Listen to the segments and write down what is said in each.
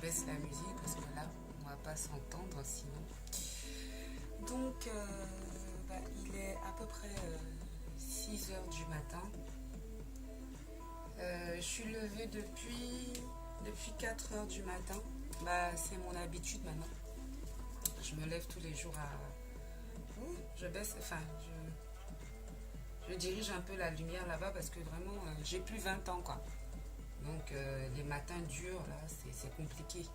baisse la musique parce que là, on va pas s'entendre sinon. Donc, il est à peu près 6 heures du matin. Je suis levée depuis 4 heures du matin. C'est mon habitude maintenant. Je me lève tous les jours à... Je baisse, je dirige un peu la lumière là-bas parce que vraiment, j'ai plus 20 ans, quoi. Donc, les matins durs, là, c'est compliqué.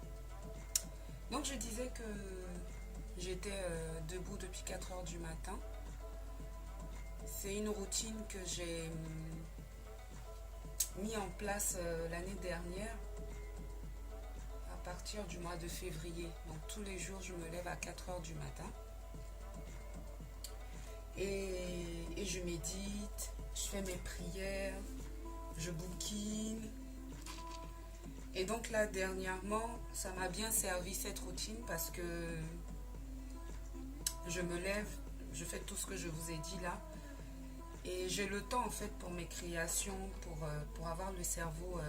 Donc, je disais que j'étais debout depuis 4 heures du matin. C'est une routine que j'ai mis en place l'année dernière à partir du mois de février. Donc, tous les jours, je me lève à 4 heures du matin. Et je médite, je fais mes prières, je bouquine. Et donc là, dernièrement, ça m'a bien servi cette routine parce que je me lève, je fais tout ce que je vous ai dit là. Et j'ai le temps en fait pour mes créations, pour avoir le cerveau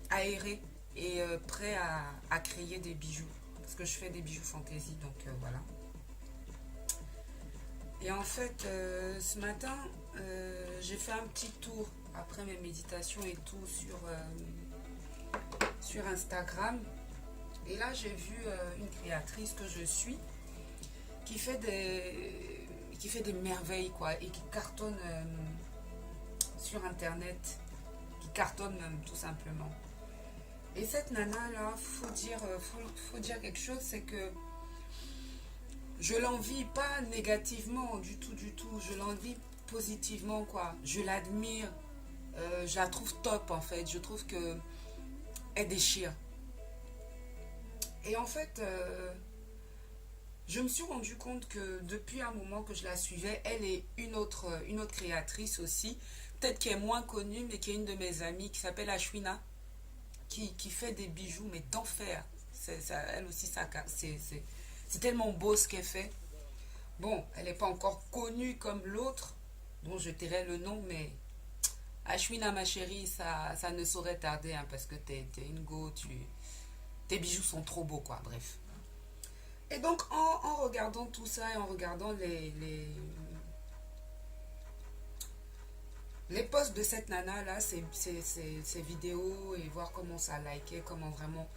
aéré et prêt à créer des bijoux. Parce que je fais des bijoux fantaisie, donc voilà. Et en fait, ce matin, j'ai fait un petit tour après mes méditations et tout sur Instagram. Et là, j'ai vu une créatrice que je suis qui fait des merveilles, quoi, et qui cartonne sur Internet, qui cartonne même, tout simplement. Et cette nana-là, faut dire quelque chose, c'est que je l'envie pas négativement du tout. Je l'envie positivement, quoi. Je l'admire. Je la trouve top, en fait. Je trouve que elle déchire. Et en fait, je me suis rendu compte que depuis un moment que je la suivais, elle est une autre créatrice aussi. Peut-être qu'elle est moins connue, mais qui est une de mes amies, qui s'appelle Ashwina, qui fait des bijoux, mais d'enfer. Elle aussi, c'est tellement beau ce qu'elle fait. Bon, elle n'est pas encore connue comme l'autre, dont je tairai le nom, mais Ashwina, ma chérie, ça ne saurait tarder, hein, parce que t'es une go, tes bijoux sont trop beaux, quoi, bref. Et donc, en regardant tout ça et en regardant les posts de cette nana-là, ses vidéos, et voir comment ça likait, comment vraiment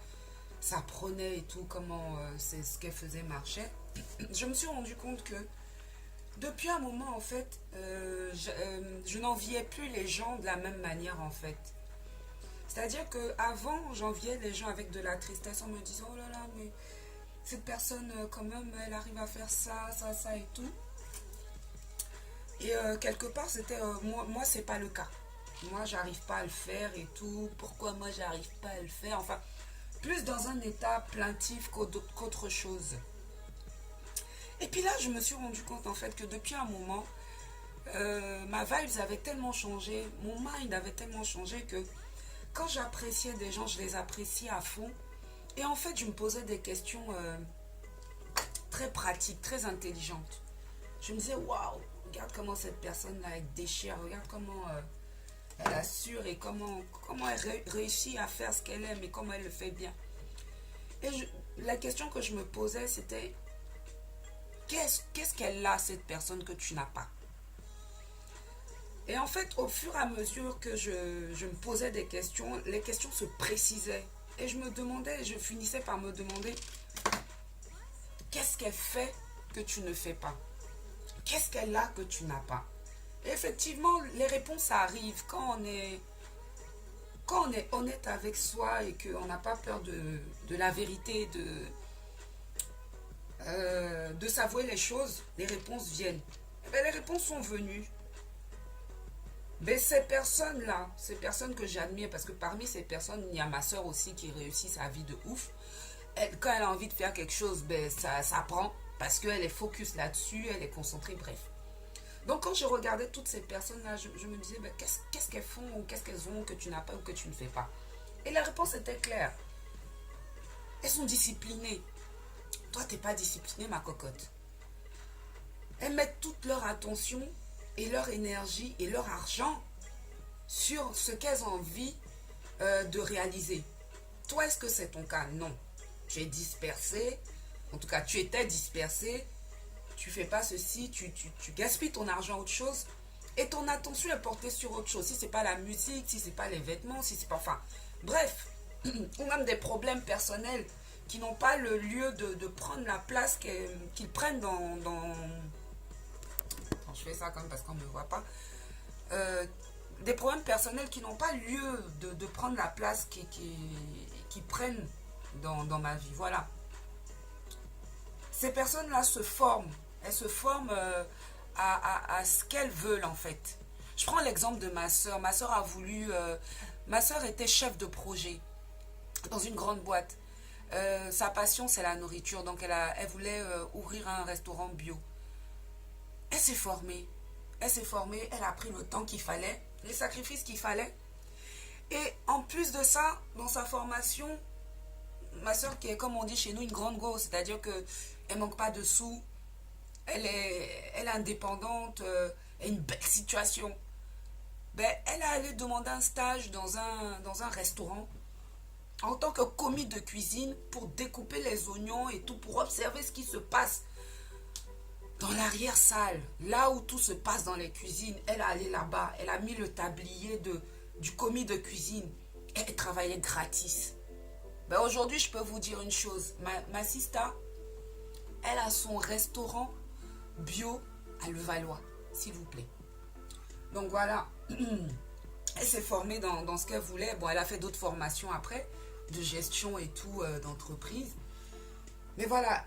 ça prenait et tout, comment c'est ce qu'elle faisait marcher, je me suis rendu compte que depuis un moment, en fait, je n'enviais plus les gens de la même manière, en fait. C'est-à-dire qu'avant, j'enviais les gens avec de la tristesse en me disant, oh là là, mais cette personne, quand même, elle arrive à faire ça et tout. Et quelque part, c'était, moi, c'est pas le cas. Moi, j'arrive pas à le faire et tout. Pourquoi moi, j'arrive pas à le faire? Enfin, plus dans un état plaintif qu'autre chose. Et puis là, je me suis rendu compte en fait que depuis un moment, ma vibes avait tellement changé, mon mind avait tellement changé que quand j'appréciais des gens, je les appréciais à fond. Et en fait, je me posais des questions très pratiques, très intelligentes. Je me disais, waouh, regarde comment cette personne-là elle déchire, regarde comment elle assure et comment elle réussit à faire ce qu'elle aime et comment elle le fait bien. Et la question que je me posais, c'était, qu'est-ce qu'elle a, cette personne, que tu n'as pas? Et en fait, au fur et à mesure que je me posais des questions, les questions se précisaient. Et je finissais par me demander, qu'est-ce qu'elle fait que tu ne fais pas? Qu'est-ce qu'elle a que tu n'as pas? Et effectivement, les réponses arrivent quand on est honnête avec soi et qu'on n'a pas peur de la vérité, de s'avouer les choses. Les réponses viennent. Et bien, les réponses sont venues. Mais ces personnes-là, ces personnes que j'admire, parce que parmi ces personnes, il y a ma soeur aussi qui réussit sa vie de ouf. Quand elle a envie de faire quelque chose, ben ça prend, parce qu'elle est focus là-dessus, elle est concentrée, bref. Donc quand je regardais toutes ces personnes-là, je me disais, ben, qu'est-ce qu'elles font ou qu'est-ce qu'elles ont que tu n'as pas ou que tu ne fais pas? Et la réponse était claire. Elles sont disciplinées. Toi, tu n'es pas disciplinée, ma cocotte. Elles mettent toute leur attention et leur énergie et leur argent sur ce qu'elles ont envie de réaliser. Toi, est-ce que c'est ton cas? Non. Tu es dispersé. En tout cas, tu étais dispersé. Tu fais pas ceci. Tu gaspilles ton argent à autre chose. Et ton attention est portée sur autre chose. Si c'est pas la musique, si c'est pas les vêtements, si c'est pas... Enfin, bref. Ou même des problèmes personnels qui n'ont pas le lieu de prendre la place qu'ils prennent dans... Attends, je fais ça comme parce qu'on ne me voit pas. Des problèmes personnels qui n'ont pas lieu de prendre la place qui prennent dans ma vie. Voilà. Ces personnes-là se forment. Elles se forment à ce qu'elles veulent, en fait. Je prends l'exemple de ma soeur. Ma soeur a voulu... ma soeur était chef de projet dans une grande boîte. Sa passion, c'est la nourriture. Donc, elle voulait ouvrir un restaurant bio. Elle s'est formée. Elle s'est formée. Elle a pris le temps qu'il fallait, les sacrifices qu'il fallait. Et en plus de ça, dans sa formation, ma soeur qui est, comme on dit chez nous, une grande go, c'est-à-dire qu'elle ne manque pas de sous. Elle est indépendante. Elle a une belle situation. Ben, elle est allée demander un stage dans un restaurant en tant que commis de cuisine pour découper les oignons et tout, pour observer ce qui se passe dans l'arrière-salle, là où tout se passe dans les cuisines. Elle est allée là-bas, elle a mis le tablier du commis de cuisine. Elle travaillait gratis. Ben aujourd'hui, je peux vous dire une chose. Ma sista, elle a son restaurant bio à Levallois, s'il vous plaît. Donc voilà, elle s'est formée dans ce qu'elle voulait. Bon, elle a fait d'autres formations après, de gestion et tout, d'entreprise. Mais voilà,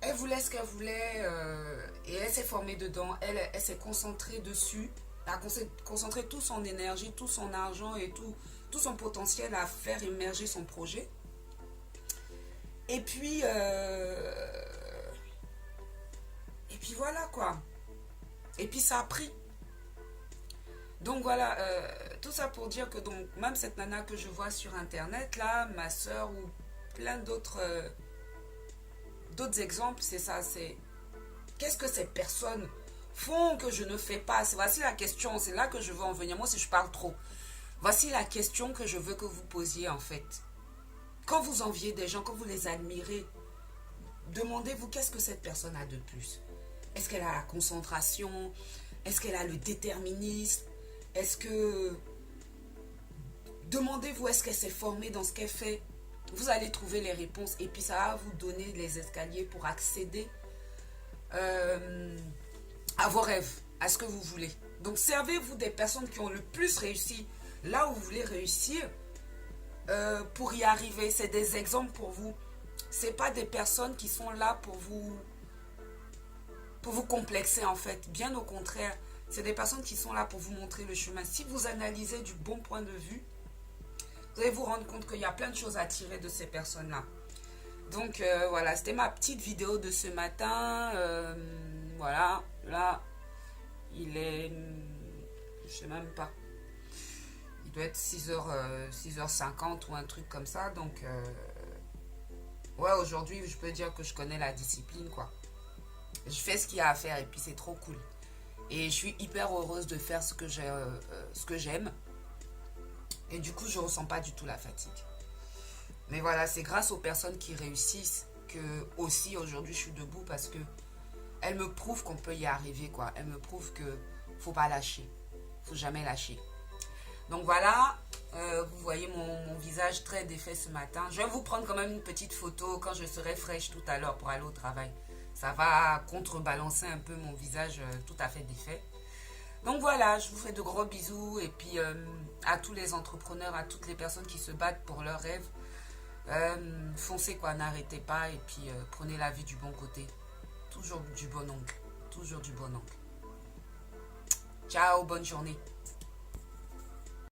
elle voulait ce qu'elle voulait et elle s'est formée dedans. Elle s'est concentrée dessus. Elle a concentré toute son énergie, tout son argent et tout son potentiel à faire émerger son projet. Et puis voilà quoi. Et puis ça a pris. Donc voilà, tout ça pour dire que donc, même cette nana que je vois sur internet, là, ma soeur ou plein d'autres exemples, c'est ça, c'est qu'est-ce que ces personnes font que je ne fais pas? Voici la question, c'est là que je veux en venir. Moi, si je parle trop, voici la question que je veux que vous posiez en fait. Quand vous enviez des gens, quand vous les admirez, demandez-vous qu'est-ce que cette personne a de plus. Est-ce qu'elle a la concentration? Est-ce qu'elle a le déterminisme? Est-ce que... Demandez-vous, est-ce qu'elle s'est formée dans ce qu'elle fait? Vous allez trouver les réponses et puis ça va vous donner les escaliers pour accéder à vos rêves, à ce que vous voulez. Donc servez-vous des personnes qui ont le plus réussi là où vous voulez réussir pour y arriver. C'est des exemples pour vous. Ce n'est pas des personnes qui sont là pour vous complexer en fait. Bien au contraire, c'est des personnes qui sont là pour vous montrer le chemin. Si vous analysez du bon point de vue, vous allez vous rendre compte qu'il y a plein de choses à tirer de ces personnes-là. Donc voilà, c'était ma petite vidéo de ce matin. Voilà, là, il est... Je sais même pas. Il doit être 6h50 ou un truc comme ça. Donc, ouais, aujourd'hui, je peux dire que je connais la discipline, quoi. Je fais ce qu'il y a à faire et puis c'est trop cool. Et je suis hyper heureuse de faire ce que j'aime. Et du coup, je ne ressens pas du tout la fatigue. Mais voilà, c'est grâce aux personnes qui réussissent que aussi aujourd'hui je suis debout parce que elles me prouvent qu'on peut y arriver, quoi. Elles me prouvent que faut pas lâcher. Faut jamais lâcher. Donc voilà, vous voyez mon visage très défait ce matin. Je vais vous prendre quand même une petite photo quand je serai fraîche tout à l'heure pour aller au travail. Ça va contrebalancer un peu mon visage tout à fait défait. Donc voilà, je vous fais de gros bisous et puis à tous les entrepreneurs, à toutes les personnes qui se battent pour leurs rêves, foncez quoi, n'arrêtez pas et puis prenez la vie du bon côté. Toujours du bon angle, toujours du bon angle. Ciao, bonne journée.